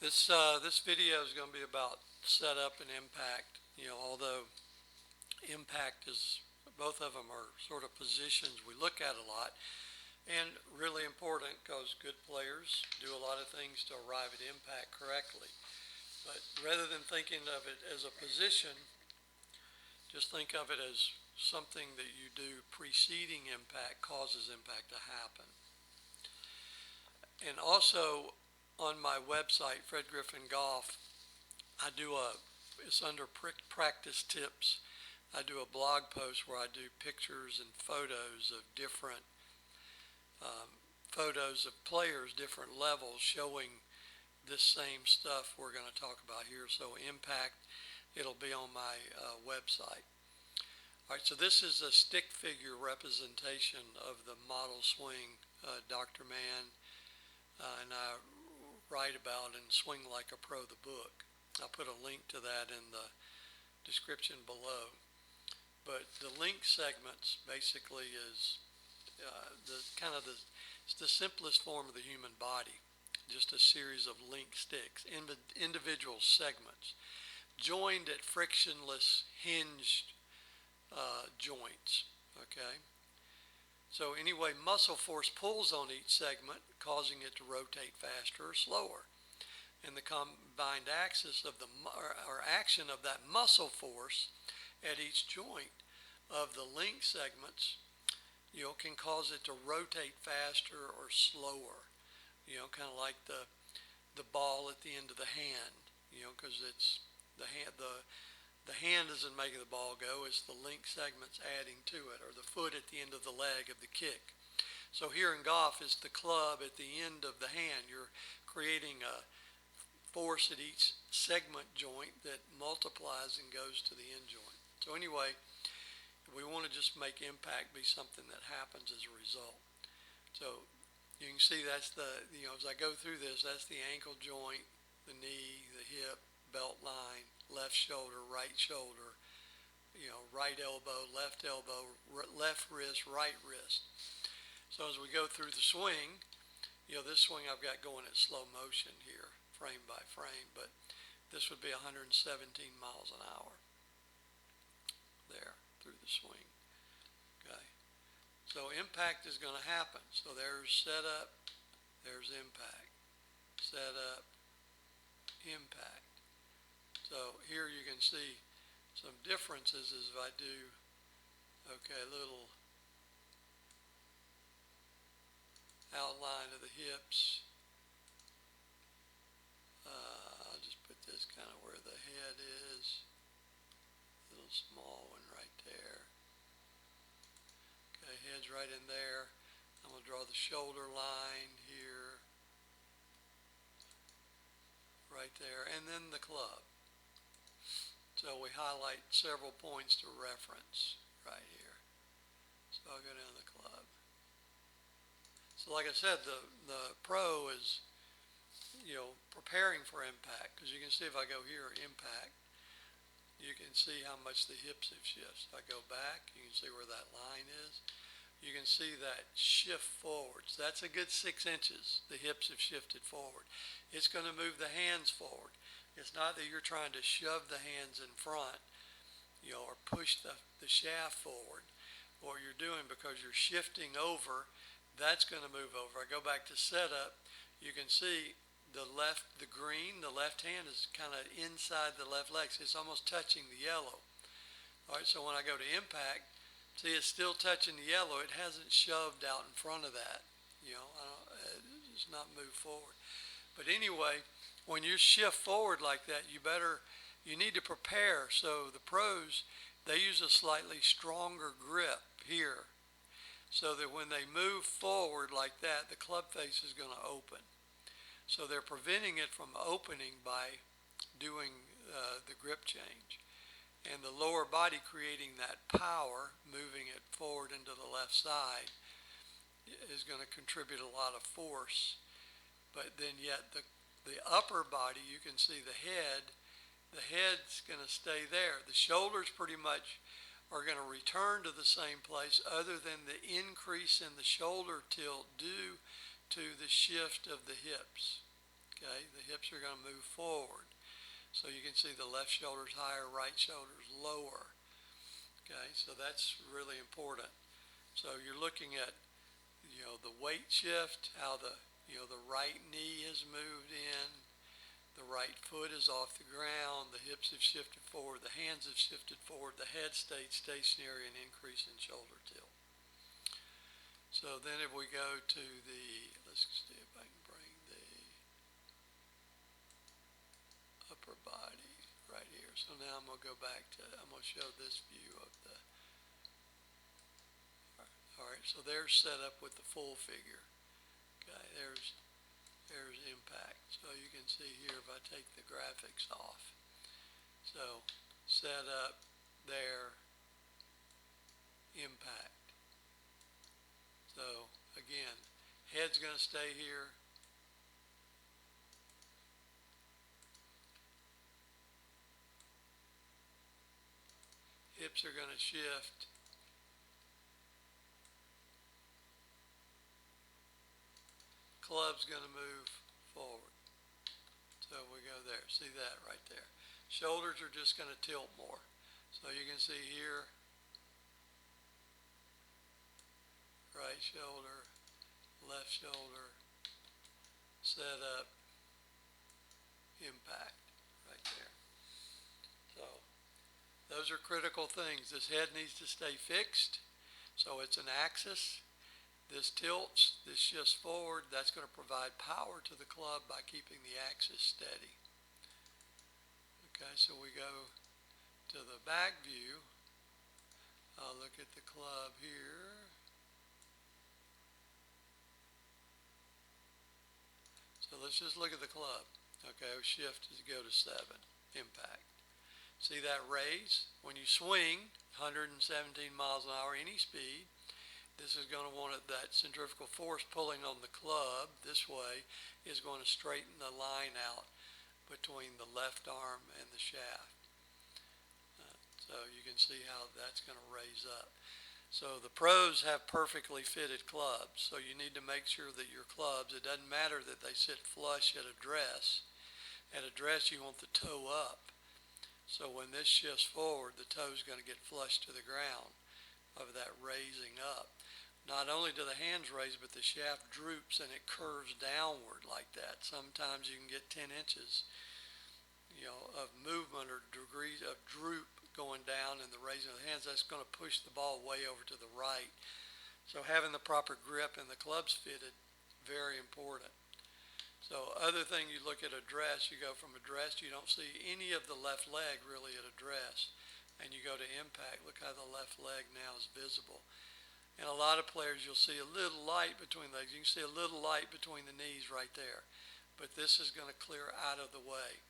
This video is going to be about setup and impact. Although impact is both of them are sort of positions we look at a lot, and really important because good players do a lot of things to arrive at impact correctly. But rather than thinking of it as a position, just think of it as something that you do preceding impact causes impact to happen. And also on my website, Fred Griffin Golf, it's under practice tips. I do a blog post where I do pictures and photos of different photos of players, different levels, showing this same stuff we're going to talk about here. So impact, it'll be on my website. All right, so this is a stick figure representation of the model swing Dr. Mann and I write about in Swing Like a Pro, the book. I'll put a link to that in the description below. But the link segments basically is it's the simplest form of the human body. Just a series of link sticks, individual segments, joined at frictionless hinged joints, okay? So anyway, muscle force pulls on each segment, causing it to rotate faster or slower. And the combined axis of or action of that muscle force at each joint of the link segments, can cause it to rotate faster or slower. Kind of like the ball at the end of the hand, because it's the hand isn't making the ball go, it's the link segments adding to it, or the foot at the end of the leg of the kick. So here in golf, it's the club at the end of the hand. You're creating a force at each segment joint that multiplies and goes to the end joint. So anyway, we want to just make impact be something that happens as a result. So you can see that's as I go through this, that's the ankle joint, the knee, the hip, belt line, left shoulder, right elbow, left wrist, right wrist. So as we go through the swing, this swing I've got going at slow motion here, frame by frame, but this would be 117 miles an hour there through the swing. Okay. So impact is going to happen. So there's setup, there's impact. Setup, impact. So here you can see some differences as if I do, a little outline of the hips. I'll just put this kind of where the head is. A little small one right there. Okay, head's right in there. I'm going to draw the shoulder line here. Right there. And then the club. So we highlight several points to reference right here. So I'll go down the club. So like I said, the pro is, preparing for impact. Because you can see if I go here, impact, you can see how much the hips have shifted. If I go back, you can see where that line is. You can see that shift forwards. That's a good 6 inches. The hips have shifted forward. It's going to move the hands forward. It's not that you're trying to shove the hands in front, or push the shaft forward. What you're doing, because you're shifting over, that's going to move over. I go back to setup, you can see the left hand is kind of inside the left leg. So it's almost touching the yellow. All right, so when I go to impact, see it's still touching the yellow. It hasn't shoved out in front of that. It's not moved forward. But anyway, when you shift forward like that, you need to prepare. So the pros, they use a slightly stronger grip here, so that when they move forward like that, the club face is going to open. So they're preventing it from opening by doing the grip change. And the lower body creating that power, moving it forward into the left side, is going to contribute a lot of force. But then yet the upper body, you can see the head's going to stay there. The shoulders pretty much are going to return to the same place, other than the increase in the shoulder tilt due to the shift of the hips. Okay, the hips are going to move forward. So you can see the left shoulder's higher, right shoulder's lower. Okay, so that's really important. So you're looking at, the weight shift, how the right knee has moved in, the right foot is off the ground, the hips have shifted forward, the hands have shifted forward, the head stayed stationary, and increase in shoulder tilt. So then if we go to let's see if I can bring the upper body right here. So now I'm going to go back I'm going to show this view of all right, so they're set up with the full figure. Okay, there's impact. So you can see here if I take the graphics off. So set up there, impact. So again, head's going to stay here. Hips are going to shift. Club's going to move forward. So we go there. See that right there. Shoulders are just going to tilt more. So you can see here, right shoulder, left shoulder, set up, impact right there. So those are critical things. This head needs to stay fixed. So it's an axis. This tilts, this shifts forward. That's going to provide power to the club by keeping the axis steady. Okay, so we go to the back view. I'll look at the club here. So let's just look at the club. Okay, shift is go to 7, impact. See that raise? When you swing 117 miles an hour, any speed, this is going to want that centrifugal force pulling on the club this way is going to straighten the line out between the left arm and the shaft. So you can see how that's going to raise up. So the pros have perfectly fitted clubs. So you need to make sure that your clubs, it doesn't matter that they sit flush at address. At address you want the toe up. So when this shifts forward, the toe is going to get flush to the ground of that raising up. Not only do the hands raise, but the shaft droops and it curves downward like that. Sometimes you can get 10 inches, of movement or degrees of droop going down in the raising of the hands. That's going to push the ball way over to the right. So having the proper grip and the clubs fitted, very important. So other thing, you look at address, you go from address, you don't see any of the left leg really at address. And you go to impact, look how the left leg now is visible. And a lot of players, you'll see a little light between legs. You can see a little light between the knees right there. But this is going to clear out of the way.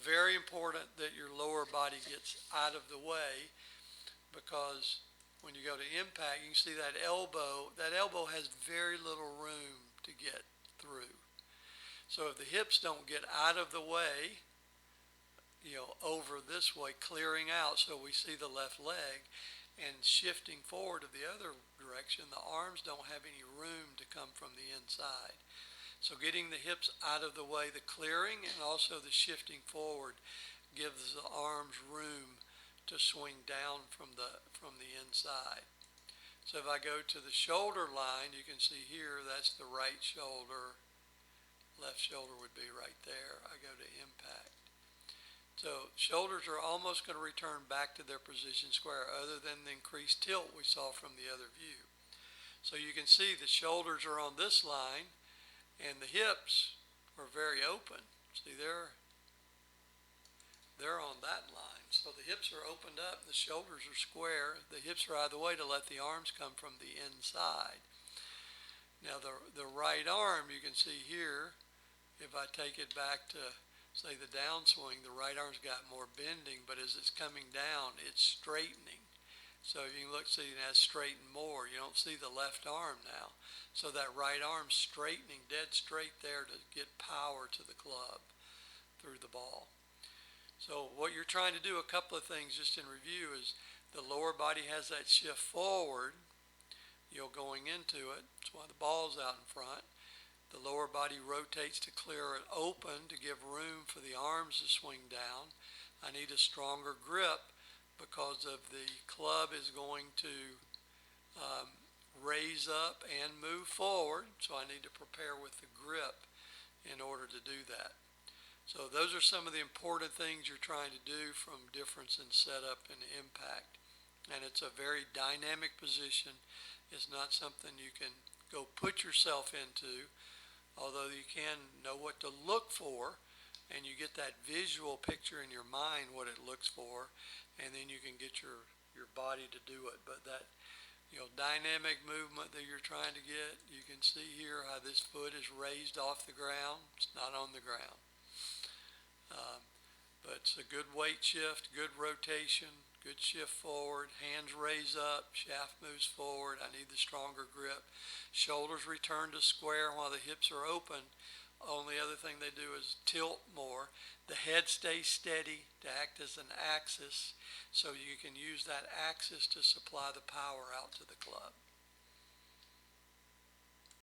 Very important that your lower body gets out of the way, because when you go to impact, you can see that elbow. That elbow has very little room to get through. So if the hips don't get out of the way, over this way, clearing out, so we see the left leg, and shifting forward to the other direction, the arms don't have any room to come from the inside. So getting the hips out of the way, the clearing and also the shifting forward gives the arms room to swing down from the inside. So if I go to the shoulder line, you can see here that's the right shoulder. Left shoulder would be right there. I go to impact. So shoulders are almost going to return back to their position square, other than the increased tilt we saw from the other view. So you can see the shoulders are on this line and the hips are very open. See, they're on that line. So the hips are opened up, the shoulders are square, the hips are out of the way to let the arms come from the inside. Now the right arm, you can see here, if I take it back to say the downswing, the right arm's got more bending, but as it's coming down, it's straightening. So if you look, see, it has straightened more. You don't see the left arm now. So that right arm's straightening dead straight there to get power to the club through the ball. So what you're trying to do, a couple of things just in review, is the lower body has that shift forward, going into it. That's why the ball's out in front. The lower body rotates to clear it open to give room for the arms to swing down. I need a stronger grip because of the club is going to raise up and move forward, so I need to prepare with the grip in order to do that. So those are some of the important things you're trying to do from difference in setup and impact. And it's a very dynamic position. It's not something you can go put yourself into, although you can know what to look for, and you get that visual picture in your mind what it looks for, and then you can get your body to do it. But that dynamic movement that you're trying to get, you can see here how this foot is raised off the ground. It's not on the ground. But it's a good weight shift, good rotation, good shift forward, hands raise up, shaft moves forward. I need the stronger grip. Shoulders return to square while the hips are open. Only other thing they do is tilt more. The head stays steady to act as an axis, so you can use that axis to supply the power out to the club.